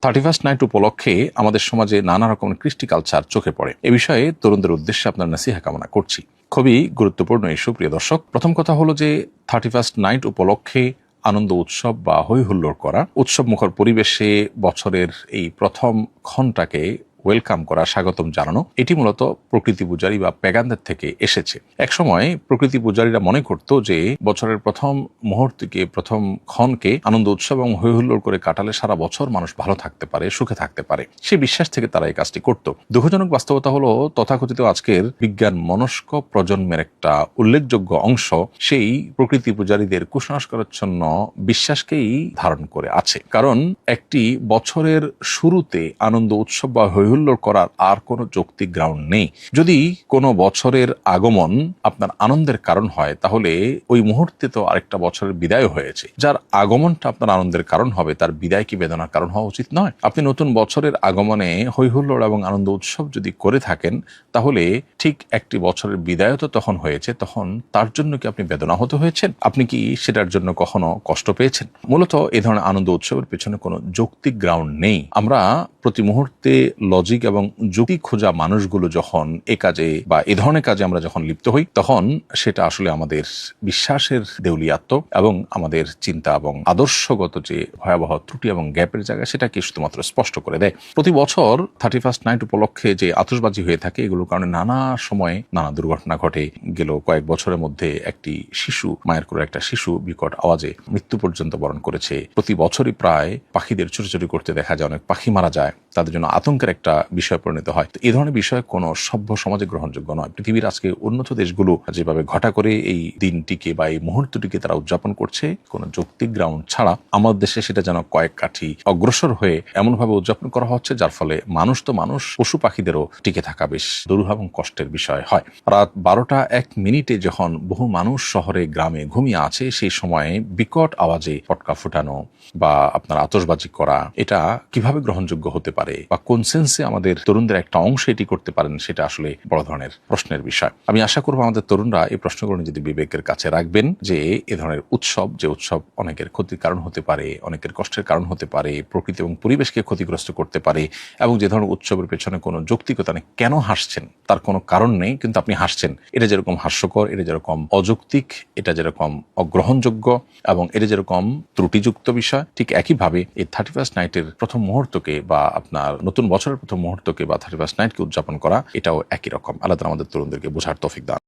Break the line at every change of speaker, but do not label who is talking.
31st night উপলক্ষে আমাদের সমাজে নানা রকমের কৃষ্টি কালচার চোখে পড়ে। এ বিষয়ে তরুণদের উদ্দেশ্যে আপনার নাসিহা কামনা করছি। খুবই গুরুত্বপূর্ণ ইস্যু প্রিয় দর্শক। প্রথম কথা হলো যে 31st নাইট উপলক্ষে আনন্দ উৎসব বা হৈ হুল্লোড় করা, উৎসব মুখর পরিবেশে বছরের এই প্রথম ক্ষণটাকে ওয়েলকাম করা, স্বাগতম জানানো, এটি মূলত প্রকৃতি পূজারী বা প্যাগানদের থেকে এসেছে। একসময় প্রকৃতি পূজারীরা মনে করত যে বছরের প্রথম মুহূর্তকে, প্রথম ক্ষণকে আনন্দ উৎসব এবং হৈ হুল্লোড় করে কাটালে সারা বছর মানুষ ভালো থাকতে পারে, সুখে থাকতে পারে। সেই বিশ্বাস থেকে তারা এই কাজটি করত। দুঃখজনক বাস্তবতা হলো তথাকথিত আজকের বিজ্ঞান মনস্ক প্রজন্মের একটা উল্লেখযোগ্য অংশ সেই প্রকৃতি পূজারীদের কুসংস্কারাচ্ছন্ন বিশ্বাসকেই ধারণ করে আছে। কারণ একটি বছরের শুরুতে আনন্দ উৎসব বা হৈ হুল্লোড় করার আর কোনো যৌক্তিক গ্রাউন্ড নেই। যদি কোনো বছরের আগমন আপনার আনন্দের কারণ হয়, তাহলে ওই মুহূর্তে তো আরেকটা বছরের বিদায় হয়েছে। যার আগমনটা আপনার আনন্দের কারণ হবে, তার বিদায় কি বেদনার কারণ হওয়া উচিত নয়? আপনি নতুন বছরের আগমনে হৈ হুল্লোড় এবং আনন্দ উৎসব যদি করে থাকেন, তাহলে ঠিক একটি বছরের বিদায় তো তখন হয়েছে, তখন তার জন্য কি আপনি বেদনাহত হয়েছেন? আপনি কি সেটার জন্য কখনো কষ্ট পেয়েছেন? মূলত এই ধরনের আনন্দ উৎসবের পেছনে কোনো যৌক্তিক গ্রাউন্ড নেই। আমরা প্রতি মুহূর্তে লজিক এবং যুক্তি খোঁজা মানুষগুলো যখন এ কাজে বা এ ধরনের কাজে আমরা যখন লিপ্ত হই, তখন সেটা আসলে আমাদের বিশ্বাসের দেউলিয়াত্ম এবং আমাদের চিন্তা এবং আদর্শগত যে ভয়াবহ ত্রুটি এবং গ্যাপের জায়গা, সেটাকে শুধুমাত্র স্পষ্ট করে দেয়। প্রতি বছর 31st নাইট উপলক্ষে যে আতশবাজি হয়ে থাকে, এগুলোর কারণে নানা সময়ে নানা দুর্ঘটনা ঘটে। গেল কয়েক বছরের মধ্যে একটি শিশু, মায়ের করে একটা শিশু বিকট আওয়াজে মৃত্যু পর্যন্ত বরণ করেছে। প্রতি বছরই প্রায় পাখিদের চুরি করতে দেখা যায়, অনেক পাখি মারা যায়, তাদের জন্য আতঙ্কের একটা বিষয় পরিণত হয়। তো এই ধরনের বিষয় কোনো সভ্য সমাজে গ্রহণযোগ্য নয়। পৃথিবীর আজকে উন্নত দেশগুলো যেভাবে ঘটা করে এই দিনটিকে বা এই মুহূর্তটিকে তারা উদযাপন করছে, কোনো যৌক্তিক গ্রাউন্ড ছাড়া, আমার দেশে সেটা যেন কয়েক কাঠি অগ্রসর হয়ে এমনভাবে উদযাপন করা হচ্ছে, যার ফলে মানুষ তো মানুষ, পশু পাখিদেরও টিকে থাকা বেশ দুরূহ এবং কষ্টের বিষয় হয়। রাত 12টা 1 মিনিটে যখন বহু মানুষ শহরে গ্রামে ঘুমিয়ে আছে, সেই সময়ে বিকট আওয়াজে পটকা ফুটানো বা আপনার আতশবাজি করা, এটা কিভাবে গ্রহণযোগ্য হতে পারে বা কোন সেন্সে আমাদের তরুণদের একটা অংশ এটি করতে পারেন, সেটা আসলে বড় ধরনের প্রশ্নের বিষয়। আমি আশা করবো আমাদের তরুণরা এই প্রশ্নগুলো যদি বিবেকের কাছে রাখবেন, যে এ ধরনের উৎসব, যে উৎসব অনেকের ক্ষতির কারণ হতে পারে, অনেকের কষ্টের কারণ হতে পারে, প্রকৃতি এবং পরিবেশকে ক্ষতিগ্রস্ত করতে পারে, এবং যে ধরনের উৎসবের পেছনে কোনো যৌক্তিকতা নেই, কেন হাসছেন তার কোনো কারণ নেই, কিন্তু আপনি হাসছেন, এটা যেরকম হাস্যকর, এটা যেরকম অযৌক্তিক, এটা যেরকম অগ্রহণযোগ্য এবং এটা যেরকম ত্রুটিযুক্ত বিষয়, ঠিক একইভাবে এই 31st নাইটের প্রথম মুহূর্তকে বা আপনার নতুন বছরের প্রথম মুহূর্তকে বা 31st নাইটকে উদযাপন করা, এটাও একই রকম। আল্লাহ তাআলা আমাদের তরুণদেরকে বোঝার তৌফিক দান।